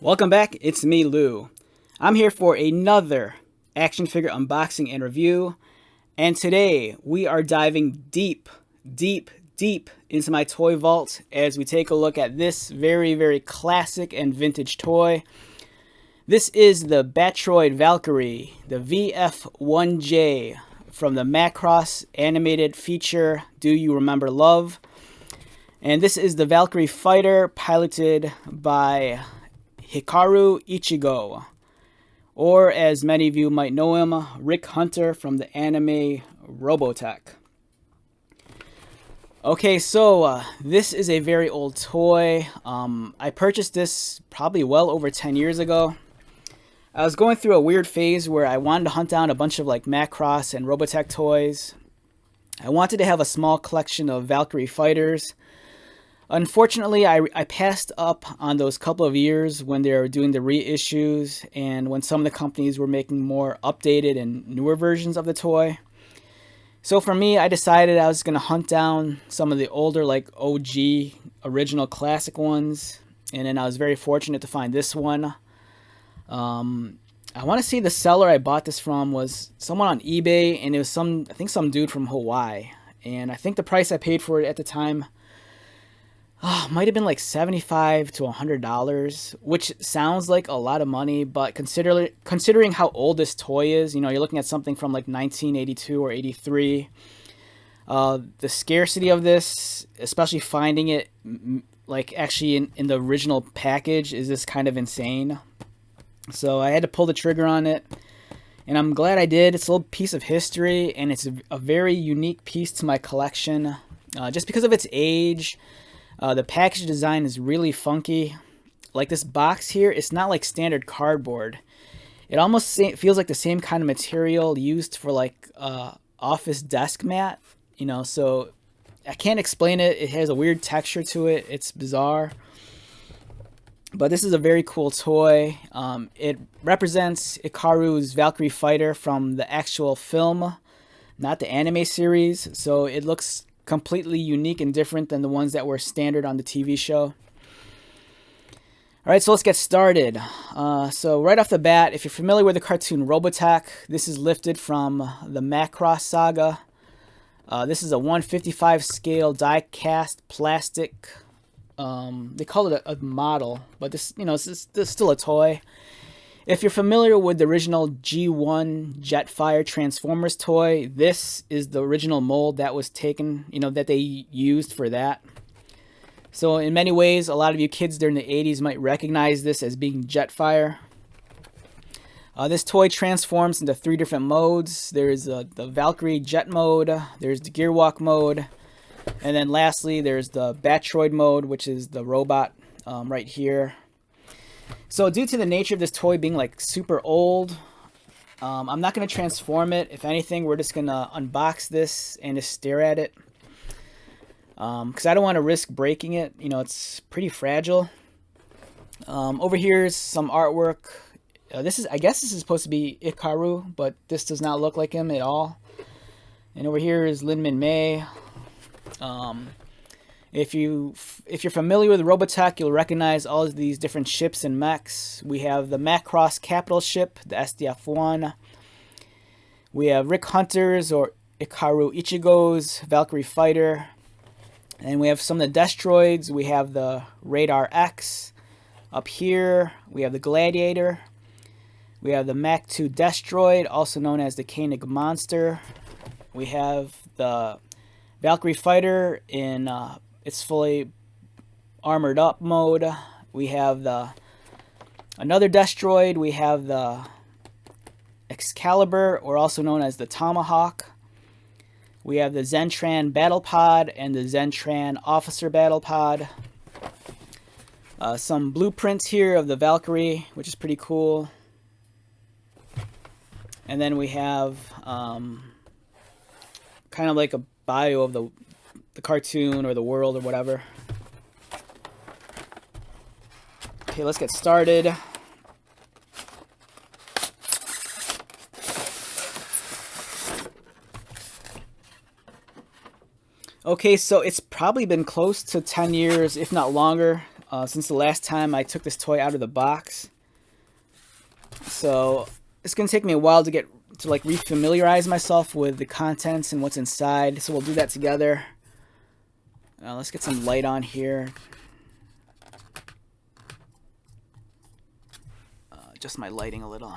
Welcome back, it's me, Lou. I'm here for another action figure unboxing and review, and today we are diving deep into my toy vault as we take a look at this very classic and vintage toy. This is the batroid Valkyrie, the VF-1A from the Macross animated feature Do You Remember Love? And this is the Valkyrie fighter piloted by Hikaru Ichigo, or as many of you might know him, Rick Hunter from the anime Robotech. Okay, so this is a very old toy. I purchased this probably well over 10 years ago. I was going through a weird phase where I wanted to hunt down a bunch of like Macross and Robotech toys. I wanted to have a small collection of Valkyrie fighters. Unfortunately, I passed up on those couple of years when they were doing the reissues and when some of the companies were making more updated and newer versions of the toy. So for me, I decided I was going to hunt down some of the older, like OG, original classic ones. And then I was very fortunate to find this one. I want to say the seller I bought this from was someone on eBay, and it was I think some dude from Hawaii. And I think the price I paid for it at the time might have been like $75 to $100, which sounds like a lot of money, but considering how old this toy is, you know, you're looking at something from like 1982 or 83. The scarcity of this, especially finding it like actually in the original package, is just kind of insane. So I had to pull the trigger on it, and I'm glad I did. It's a little piece of history, and it's a very unique piece to my collection, just because of its age. The package design is really funky. Like this box here, it's not like standard cardboard. It almost feels like the same kind of material used for like office desk mat, you know, so I can't explain it. It has a weird texture to it. It's bizarre. But this is a very cool toy. It represents Hikaru's Valkyrie fighter from the actual film, not the anime series, so it looks completely unique and different than the ones that were standard on the TV show. Alright, so let's get started. So right off the bat, if you're familiar with the cartoon Robotech, this is lifted from the Macross saga. This is a 1/55 scale die-cast plastic. They call it a model, but this, you know, this is still a toy. If you're familiar with the original G1 Jetfire Transformers toy, this is the original mold that was taken, you know, that they used for that. So in many ways, a lot of you kids during the 80s might recognize this as being Jetfire. This toy transforms into 3 different modes. There's the Valkyrie Jet mode, there's the Gearwalk mode, and then lastly, there's the Batroid mode, which is the robot right here. So due to the nature of this toy being like super old, I'm not going to transform it. If anything, we're just going to unbox this and just stare at it. Because I don't want to risk breaking it. You know, it's pretty fragile. Over here is some artwork. I guess this is supposed to be Hikaru, but this does not look like him at all. And over here is Lin May. If you're familiar with Robotech, you'll recognize all of these different ships and mechs. We have the Macross capital ship, the SDF-1. We have Rick Hunter's or Hikaru Ichigo's Valkyrie fighter. And we have some of the Destroids. We have the Radar X. Up here, we have the Gladiator. We have the Mach 2 Destroid, also known as the Koenig Monster. We have the Valkyrie fighter in its fully armored up mode. We have another Destroid. We have the Excalibur, or also known as the Tomahawk. We have the Zentran Battle Pod and the Zentran Officer Battle Pod. Some blueprints here of the Valkyrie, which is pretty cool. And then we have kind of like a bio of the cartoon or the world or whatever. Okay, let's get started. Okay, so it's probably been close to 10 years, if not longer, since the last time I took this toy out of the box. So it's gonna take me a while to like refamiliarize myself with the contents and what's inside. So we'll do that together. Let's get some light on here. Just my lighting a little.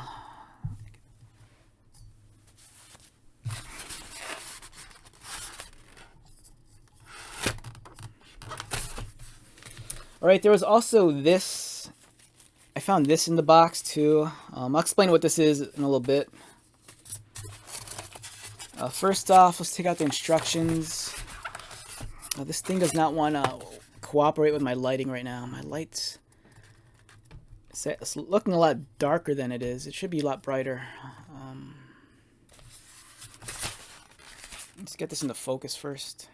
Alright, there was also this. I found this in the box too. I'll explain what this is in a little bit. First off, let's take out the instructions. This thing does not want to cooperate with my lighting right now. My lights, it's looking a lot darker than it is. It should be a lot brighter. Let's get this into focus first.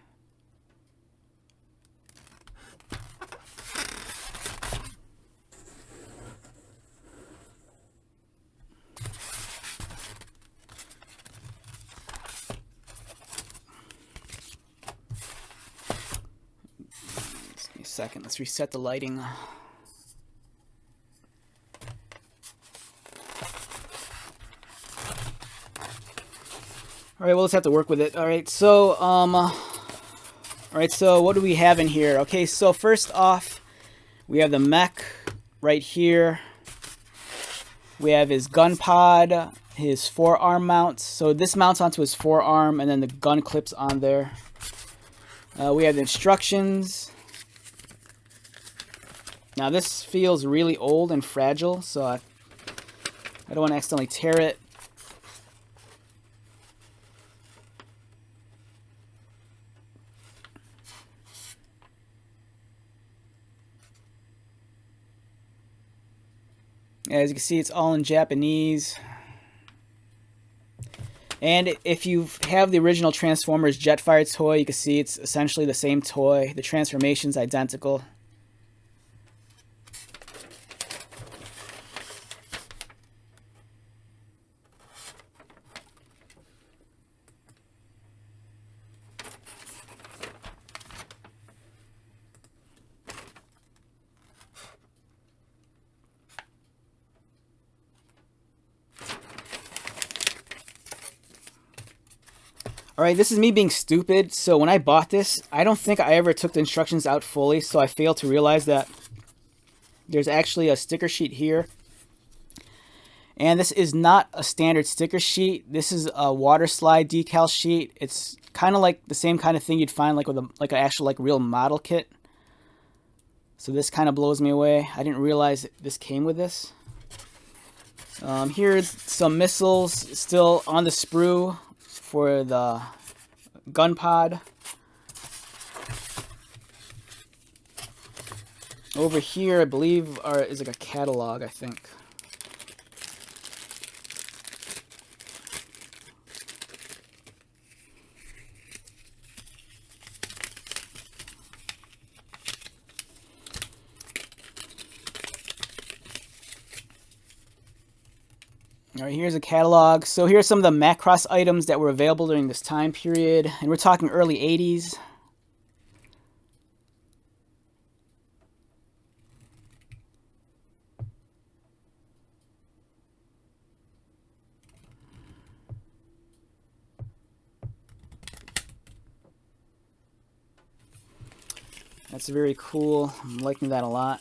Second, let's reset the lighting. All right, we'll just have to work with it. All right, so what do we have in here? Okay, so first off, we have the mech right here. We have his gun pod, his forearm mounts. So this mounts onto his forearm, and then the gun clips on there. We have the instructions. Now this feels really old and fragile, so I don't want to accidentally tear it. As you can see, it's all in Japanese. And if you have the original Transformers Jetfire toy, you can see it's essentially the same toy. The transformation's identical. Alright, this is me being stupid. So when I bought this, I don't think I ever took the instructions out fully, so I failed to realize that there's actually a sticker sheet here. And this is not a standard sticker sheet. This is a water slide decal sheet. It's kind of like the same kind of thing you'd find like with an actual real model kit. So this kind of blows me away. I didn't realize this came with this. Here's some missiles still on the sprue for the gun pod. Over here, I believe, is like a catalog, I think. All right, here's a catalog. So here's some of the Macross items that were available during this time period, and we're talking early 80s. That's very cool. I'm liking that a lot.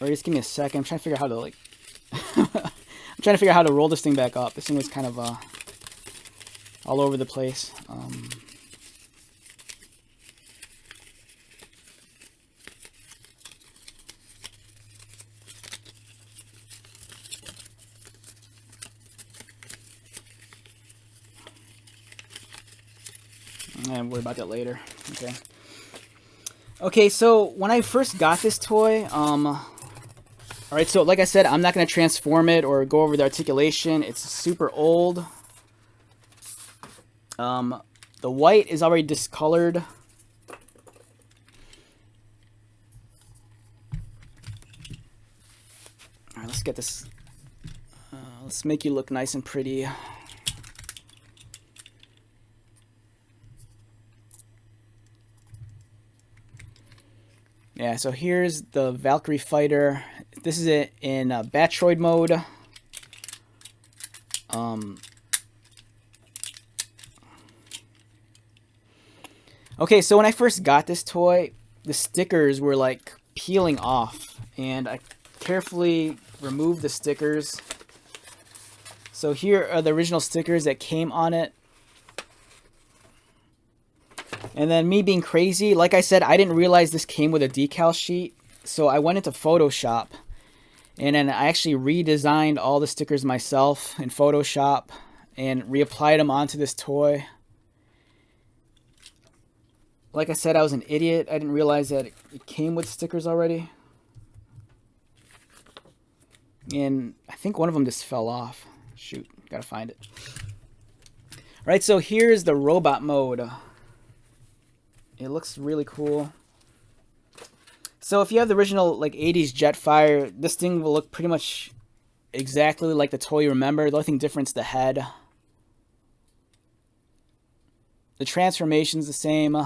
Or just give me a second. I'm trying to figure out how to I'm trying to figure out how to roll this thing back up. This thing was kind of all over the place. I'm worried about that later. Okay. Okay, so when I first got this toy, alright, so like I said, I'm not going to transform it or go over the articulation. It's super old. The white is already discolored. All right, let's get this. Let's make you look nice and pretty. Yeah, so here's the Valkyrie fighter. This is it in batroid mode. Okay, so when I first got this toy, the stickers were like peeling off, and I carefully removed the stickers. So here are the original stickers that came on it. And then me being crazy, like I said, I didn't realize this came with a decal sheet. So I went into Photoshop, and then I actually redesigned all the stickers myself in Photoshop and reapplied them onto this toy. Like I said, I was an idiot. I didn't realize that it came with stickers already. And I think one of them just fell off. Shoot, gotta find it. All right, so here's the robot mode. It looks really cool. So if you have the original like 80s Jetfire, this thing will look pretty much exactly like the toy you remember. The only thing different is the head. The transformation's the same.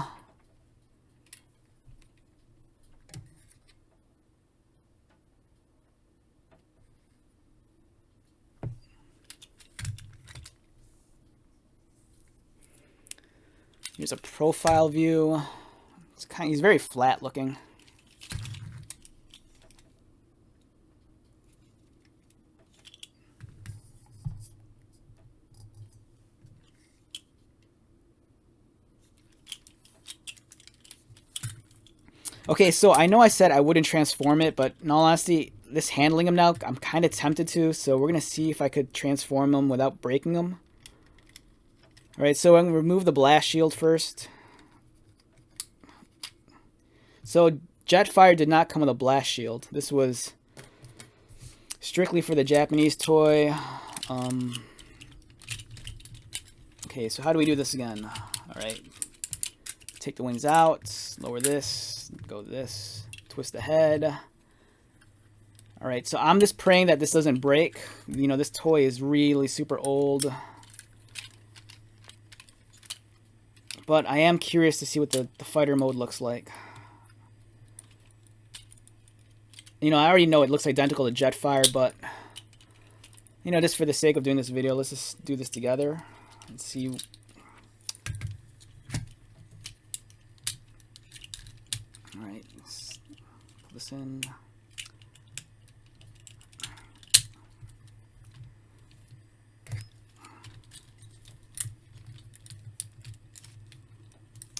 Here's a profile view. He's very flat looking. Okay, so I know I said I wouldn't transform it, but in all honesty, this handling him now, I'm kind of tempted to, so we're going to see if I could transform him without breaking him. Alright, so I'm going to remove the blast shield first. So Jetfire did not come with a blast shield. This was strictly for the Japanese toy. Okay, so how do we do this again? Alright. Take the wings out, lower this, go this, twist the head. Alright, so I'm just praying that this doesn't break. You know, this toy is really super old. But I am curious to see what the fighter mode looks like. You know, I already know it looks identical to Jetfire, but, you know, just for the sake of doing this video, let's just do this together and see. Alright, let's pull this in.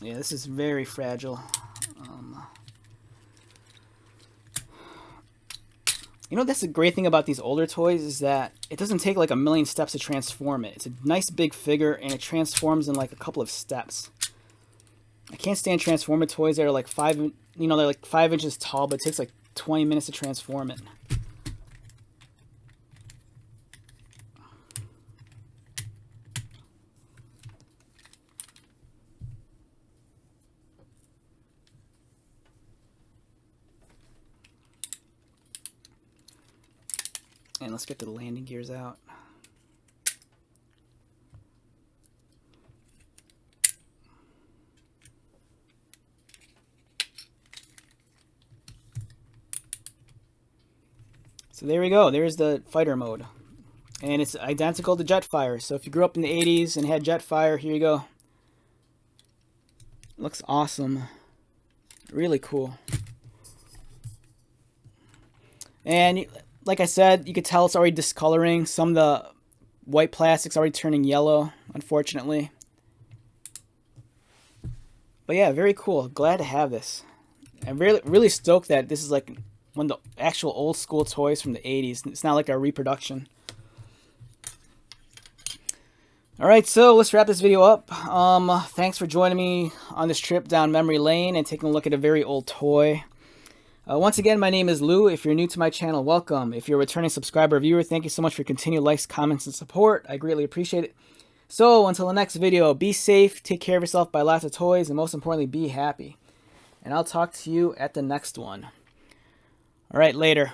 Yeah, this is very fragile. You know, that's the great thing about these older toys is that it doesn't take like a million steps to transform it. It's a nice big figure and it transforms in like a couple of steps. I can't stand transformer toys that are like they're like 5 inches tall, but it takes like 20 minutes to transform it. And let's get the landing gears out. So there we go. There's the fighter mode. And it's identical to Jetfire. So if you grew up in the 80s and had Jetfire, here you go. Looks awesome. Really cool. And like I said, you could tell it's already discoloring. Some of the white plastic's already turning yellow, unfortunately. But yeah, very cool. Glad to have this. I'm really stoked that this is like one of the actual old school toys from the 80s. It's not like a reproduction. Alright, so let's wrap this video up. Thanks for joining me on this trip down memory lane and taking a look at a very old toy. Once again, my name is Lou. If you're new to my channel, welcome. If you're a returning subscriber or viewer, thank you so much for your continued likes, comments, and support. I greatly appreciate it. So, until the next video, be safe, take care of yourself, buy lots of toys, and most importantly, be happy. And I'll talk to you at the next one. Alright, later.